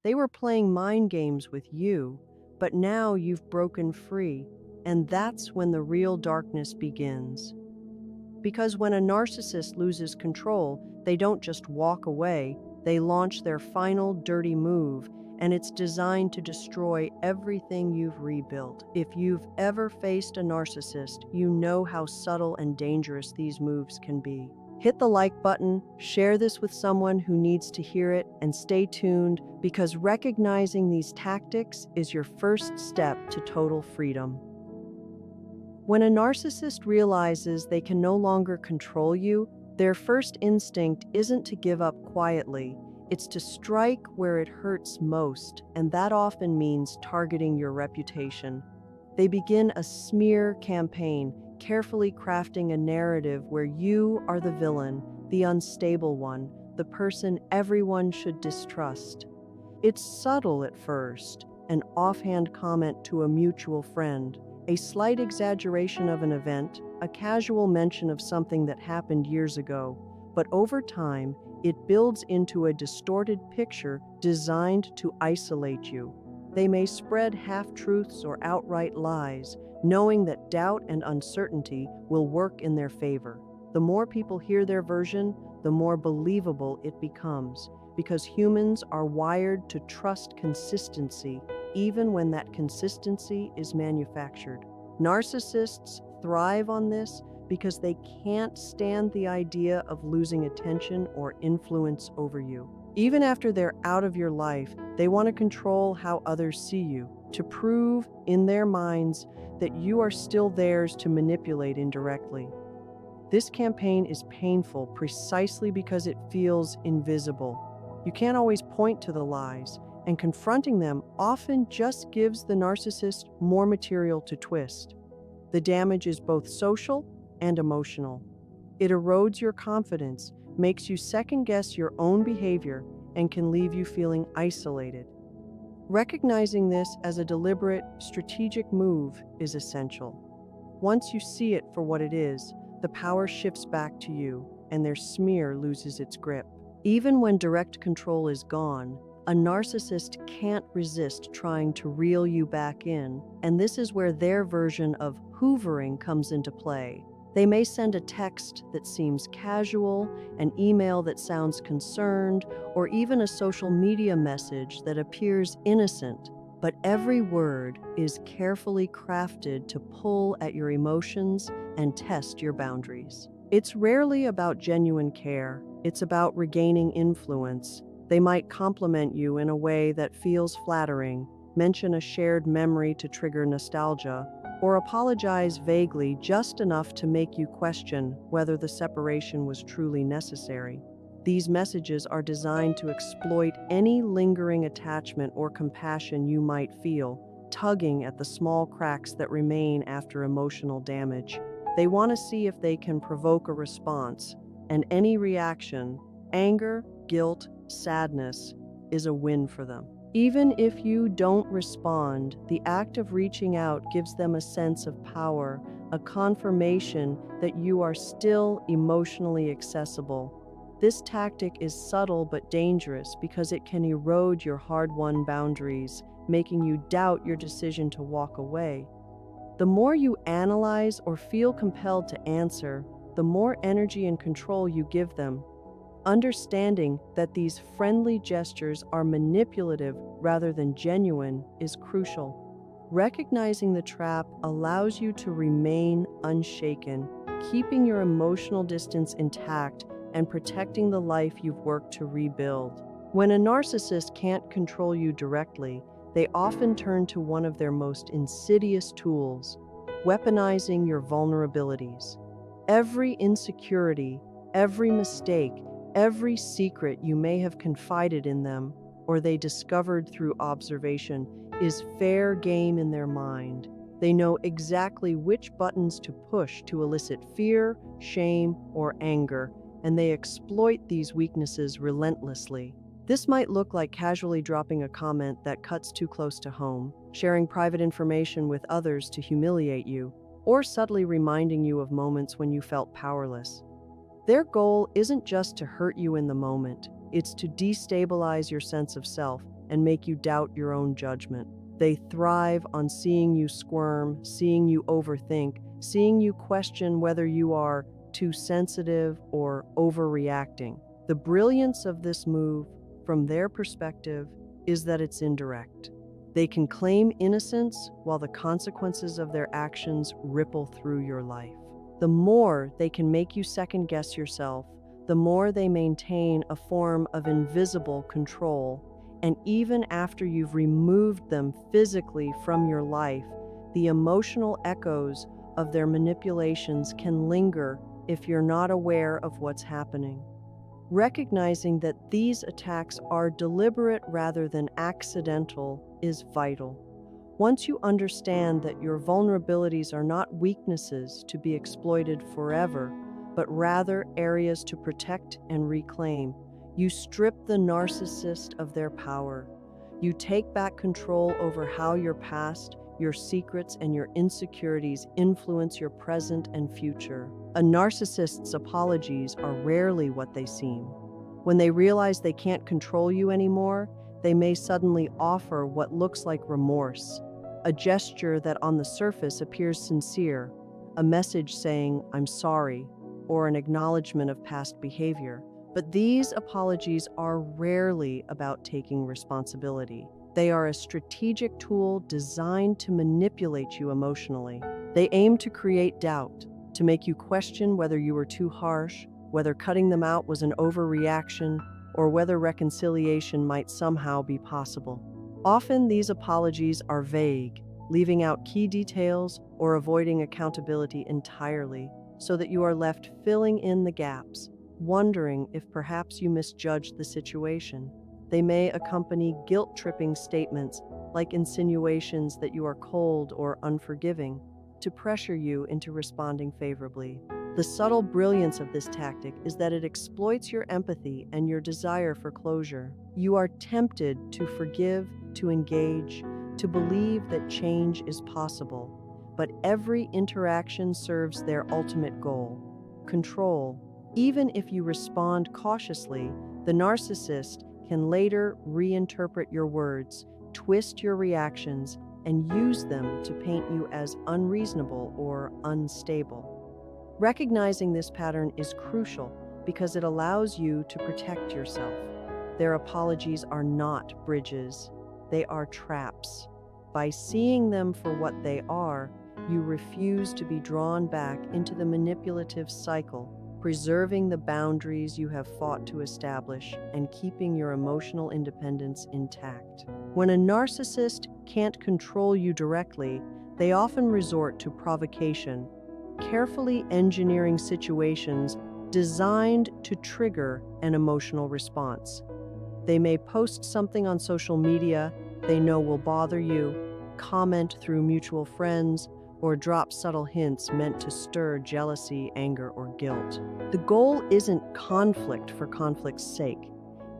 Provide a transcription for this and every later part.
They were playing mind games with you, but now you've broken free, and that's when the real darkness begins. Because when a narcissist loses control, they don't just walk away, they launch their final dirty move, and it's designed to destroy everything you've rebuilt. If you've ever faced a narcissist, you know how subtle and dangerous these moves can be. Hit the like button, share this with someone who needs to hear it, and stay tuned because recognizing these tactics is your first step to total freedom. When a narcissist realizes they can no longer control you, their first instinct isn't to give up quietly. It's to strike where it hurts most, and that often means targeting your reputation. They begin a smear campaign, carefully crafting a narrative where you are the villain, the unstable one, the person everyone should distrust. It's subtle at first, an offhand comment to a mutual friend, a slight exaggeration of an event, a casual mention of something that happened years ago, but over time, it builds into a distorted picture designed to isolate you. They may spread half-truths or outright lies, knowing that doubt and uncertainty will work in their favor. The more people hear their version, the more believable it becomes, because humans are wired to trust consistency, even when that consistency is manufactured. Narcissists thrive on this because they can't stand the idea of losing attention or influence over you. Even after they're out of your life, they want to control how others see you, to prove in their minds that you are still theirs to manipulate indirectly. This campaign is painful precisely because it feels invisible. You can't always point to the lies, and confronting them often just gives the narcissist more material to twist. The damage is both social and emotional. It erodes your confidence, makes you second-guess your own behavior, and can leave you feeling isolated. Recognizing this as a deliberate, strategic move is essential. Once you see it for what it is, the power shifts back to you, and their smear loses its grip. Even when direct control is gone, a narcissist can't resist trying to reel you back in, and this is where their version of hoovering comes into play. They may send a text that seems casual, an email that sounds concerned, or even a social media message that appears innocent, but every word is carefully crafted to pull at your emotions and test your boundaries. It's rarely about genuine care, it's about regaining influence. They might compliment you in a way that feels flattering, mention a shared memory to trigger nostalgia, or apologize vaguely just enough to make you question whether the separation was truly necessary. These messages are designed to exploit any lingering attachment or compassion you might feel, tugging at the small cracks that remain after emotional damage. They want to see if they can provoke a response, and any reaction, anger, guilt, sadness, is a win for them. Even if you don't respond, the act of reaching out gives them a sense of power, a confirmation that you are still emotionally accessible. This tactic is subtle but dangerous because it can erode your hard-won boundaries, making you doubt your decision to walk away. The more you analyze or feel compelled to answer, the more energy and control you give them. Understanding that these friendly gestures are manipulative rather than genuine is crucial. Recognizing the trap allows you to remain unshaken, keeping your emotional distance intact and protecting the life you've worked to rebuild. When a narcissist can't control you directly, they often turn to one of their most insidious tools, weaponizing your vulnerabilities. Every insecurity, every mistake, every secret you may have confided in them or they discovered through observation is fair game in their mind. They know exactly which buttons to push to elicit fear, shame, or anger, and they exploit these weaknesses relentlessly. This might look like casually dropping a comment that cuts too close to home, sharing private information with others to humiliate you, or subtly reminding you of moments when you felt powerless. Their goal isn't just to hurt you in the moment, it's to destabilize your sense of self and make you doubt your own judgment. They thrive on seeing you squirm, seeing you overthink, seeing you question whether you are too sensitive or overreacting. The brilliance of this move, from their perspective, is that it's indirect. They can claim innocence while the consequences of their actions ripple through your life. The more they can make you second-guess yourself, the more they maintain a form of invisible control. And even after you've removed them physically from your life, the emotional echoes of their manipulations can linger if you're not aware of what's happening. Recognizing that these attacks are deliberate rather than accidental is vital. Once you understand that your vulnerabilities are not weaknesses to be exploited forever, but rather areas to protect and reclaim, you strip the narcissist of their power. You take back control over how your past, your secrets, and your insecurities influence your present and future. A narcissist's apologies are rarely what they seem. When they realize they can't control you anymore, they may suddenly offer what looks like remorse, a gesture that on the surface appears sincere, a message saying, "I'm sorry," or an acknowledgement of past behavior. But these apologies are rarely about taking responsibility. They are a strategic tool designed to manipulate you emotionally. They aim to create doubt, to make you question whether you were too harsh, whether cutting them out was an overreaction, or whether reconciliation might somehow be possible. Often these apologies are vague, leaving out key details or avoiding accountability entirely, so that you are left filling in the gaps, wondering if perhaps you misjudged the situation. They may accompany guilt-tripping statements like insinuations that you are cold or unforgiving to pressure you into responding favorably. The subtle brilliance of this tactic is that it exploits your empathy and your desire for closure. You are tempted to forgive, to engage, to believe that change is possible, but every interaction serves their ultimate goal: control. Even if you respond cautiously, the narcissist can later reinterpret your words, twist your reactions, and use them to paint you as unreasonable or unstable. Recognizing this pattern is crucial because it allows you to protect yourself. Their apologies are not bridges, they are traps. By seeing them for what they are, you refuse to be drawn back into the manipulative cycle, preserving the boundaries you have fought to establish and keeping your emotional independence intact. When a narcissist can't control you directly, they often resort to provocation, carefully engineering situations designed to trigger an emotional response. They may post something on social media they know will bother you, comment through mutual friends, or drop subtle hints meant to stir jealousy, anger, or guilt. The goal isn't conflict for conflict's sake.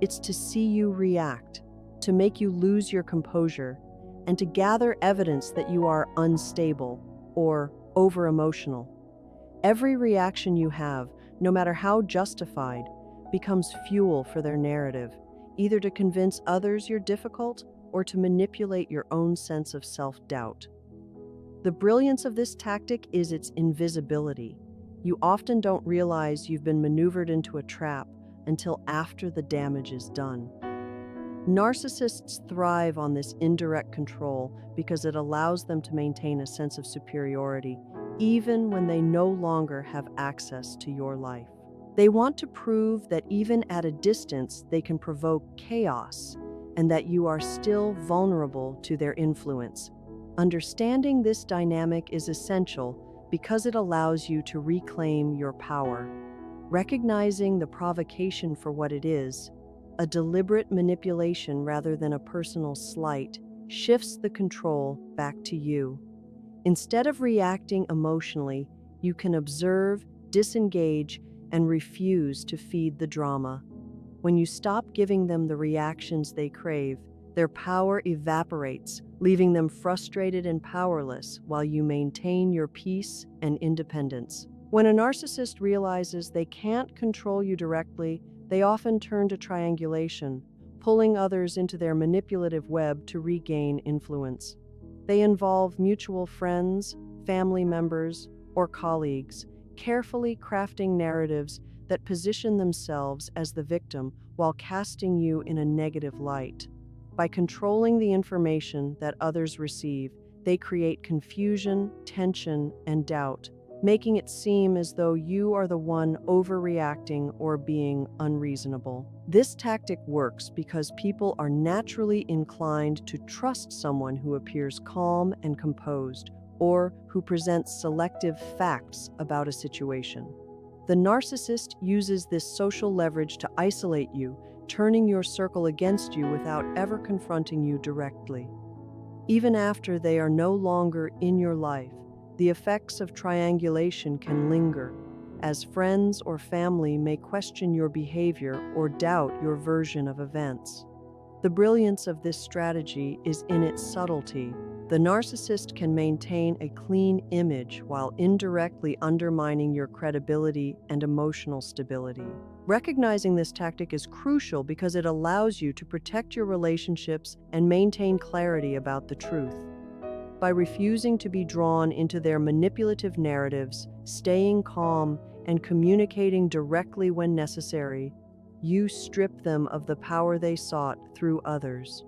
It's to see you react, to make you lose your composure, and to gather evidence that you are unstable or over-emotional. Every reaction you have, no matter how justified, becomes fuel for their narrative, either to convince others you're difficult or to manipulate your own sense of self-doubt. The brilliance of this tactic is its invisibility. You often don't realize you've been maneuvered into a trap until after the damage is done. Narcissists thrive on this indirect control because it allows them to maintain a sense of superiority, even when they no longer have access to your life. They want to prove that even at a distance, they can provoke chaos and that you are still vulnerable to their influence. Understanding this dynamic is essential because it allows you to reclaim your power. Recognizing the provocation for what it is, a deliberate manipulation rather than a personal slight, shifts the control back to you. Instead of reacting emotionally, you can observe, disengage, and refuse to feed the drama. When you stop giving them the reactions they crave, their power evaporates, leaving them frustrated and powerless while you maintain your peace and independence. When a narcissist realizes they can't control you directly, they often turn to triangulation, pulling others into their manipulative web to regain influence. They involve mutual friends, family members, or colleagues, carefully crafting narratives that position themselves as the victim while casting you in a negative light. By controlling the information that others receive, they create confusion, tension, and doubt, making it seem as though you are the one overreacting or being unreasonable. This tactic works because people are naturally inclined to trust someone who appears calm and composed, or who presents selective facts about a situation. The narcissist uses this social leverage to isolate you, turning your circle against you without ever confronting you directly. Even after they are no longer in your life, the effects of triangulation can linger, as friends or family may question your behavior or doubt your version of events. The brilliance of this strategy is in its subtlety. The narcissist can maintain a clean image while indirectly undermining your credibility and emotional stability. Recognizing this tactic is crucial because it allows you to protect your relationships and maintain clarity about the truth. By refusing to be drawn into their manipulative narratives, staying calm, and communicating directly when necessary, you strip them of the power they sought through others.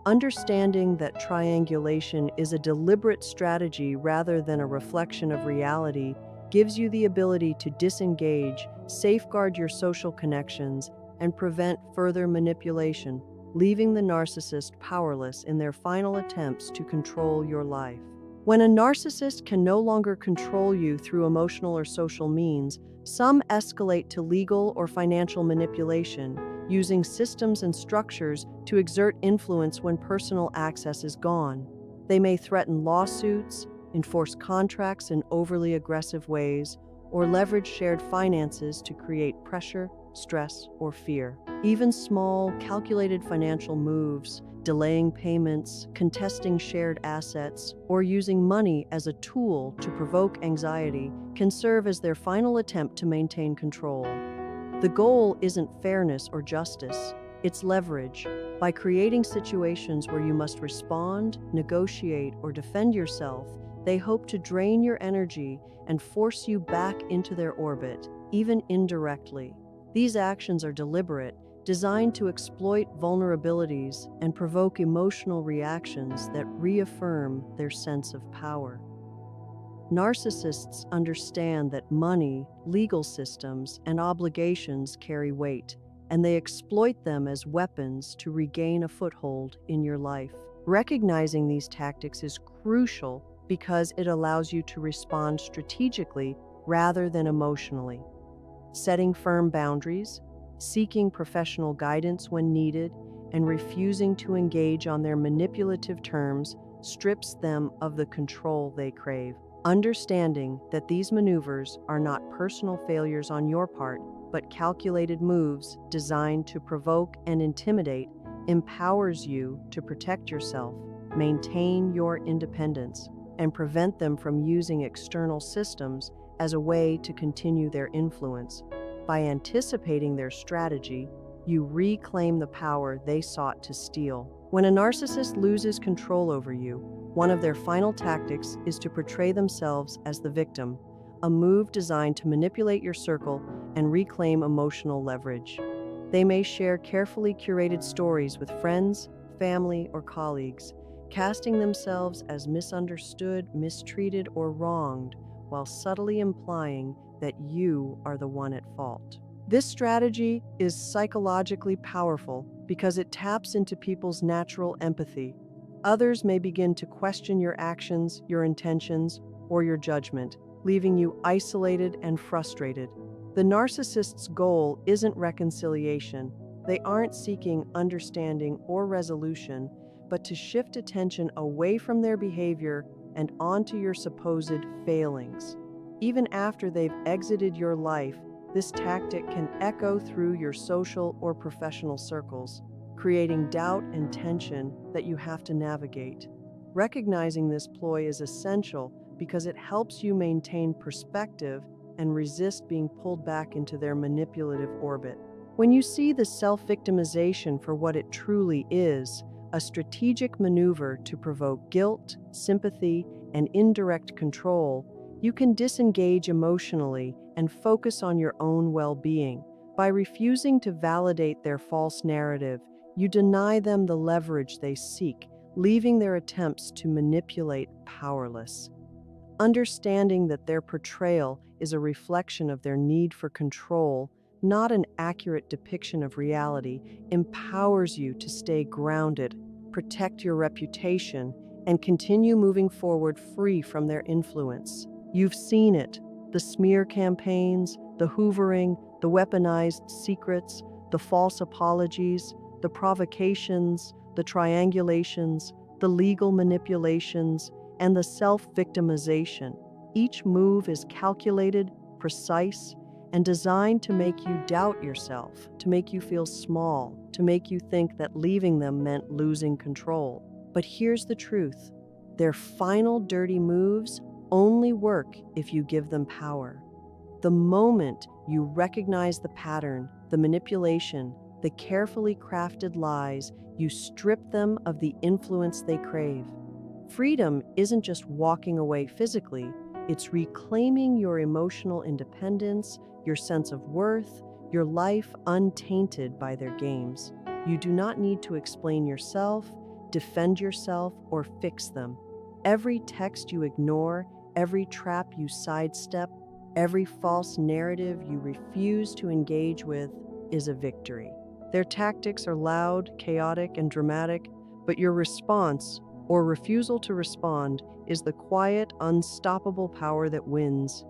Understanding that triangulation is a deliberate strategy rather than a reflection of reality gives you the ability to disengage, safeguard your social connections, and prevent further manipulation, leaving the narcissist powerless in their final attempts to control your life. When a narcissist can no longer control you through emotional or social means, some escalate to legal or financial manipulation, using systems and structures to exert influence when personal access is gone. They may threaten lawsuits, enforce contracts in overly aggressive ways, or leverage shared finances to create pressure, stress, or fear. Even small, calculated financial moves, delaying payments, contesting shared assets, or using money as a tool to provoke anxiety can serve as their final attempt to maintain control. The goal isn't fairness or justice, it's leverage. By creating situations where you must respond, negotiate, or defend yourself, they hope to drain your energy and force you back into their orbit, even indirectly. These actions are deliberate, designed to exploit vulnerabilities and provoke emotional reactions that reaffirm their sense of power. Narcissists understand that money, legal systems, and obligations carry weight, and they exploit them as weapons to regain a foothold in your life. Recognizing these tactics is crucial because it allows you to respond strategically rather than emotionally. Setting firm boundaries, seeking professional guidance when needed, and refusing to engage on their manipulative terms strips them of the control they crave. Understanding that these maneuvers are not personal failures on your part, but calculated moves designed to provoke and intimidate empowers you to protect yourself, maintain your independence, and prevent them from using external systems as a way to continue their influence. By anticipating their strategy, you reclaim the power they sought to steal. When a narcissist loses control over you, one of their final tactics is to portray themselves as the victim, a move designed to manipulate your circle and reclaim emotional leverage. They may share carefully curated stories with friends, family, or colleagues, casting themselves as misunderstood, mistreated, or wronged, while subtly implying that you are the one at fault. This strategy is psychologically powerful because it taps into people's natural empathy. Others may begin to question your actions, your intentions, or your judgment, leaving you isolated and frustrated. The narcissist's goal isn't reconciliation. They aren't seeking understanding or resolution, but to shift attention away from their behavior and onto your supposed failings. Even after they've exited your life, this tactic can echo through your social or professional circles, creating doubt and tension that you have to navigate. Recognizing this ploy is essential because it helps you maintain perspective and resist being pulled back into their manipulative orbit. When you see the self-victimization for what it truly is, a strategic maneuver to provoke guilt, sympathy, and indirect control, you can disengage emotionally and focus on your own well-being. By refusing to validate their false narrative, you deny them the leverage they seek, leaving their attempts to manipulate powerless. Understanding that their portrayal is a reflection of their need for control, not an accurate depiction of reality, empowers you to stay grounded, protect your reputation, and continue moving forward free from their influence. You've seen it: the smear campaigns, the hoovering, the weaponized secrets, the false apologies, the provocations, the triangulations, the legal manipulations, and the self-victimization. Each move is calculated, precise, and designed to make you doubt yourself, to make you feel small, to make you think that leaving them meant losing control. But here's the truth: their final dirty moves only work if you give them power. The moment you recognize the pattern, the manipulation, the carefully crafted lies, you strip them of the influence they crave. Freedom isn't just walking away physically, it's reclaiming your emotional independence, your sense of worth, your life untainted by their games. You do not need to explain yourself, defend yourself, or fix them. Every text you ignore, every trap you sidestep, every false narrative you refuse to engage with is a victory. Their tactics are loud, chaotic, and dramatic, but your response, or refusal to respond, is the quiet, unstoppable power that wins.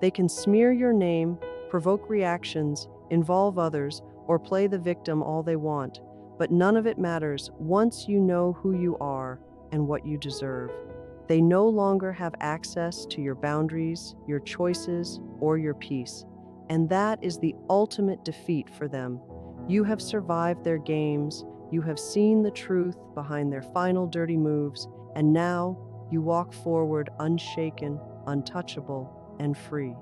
They can smear your name, provoke reactions, involve others, or play the victim all they want, but none of it matters once you know who you are and what you deserve. They no longer have access to your boundaries, your choices, or your peace, and that is the ultimate defeat for them. You have survived their games, you have seen the truth behind their final dirty moves, and now you walk forward unshaken, untouchable, and free.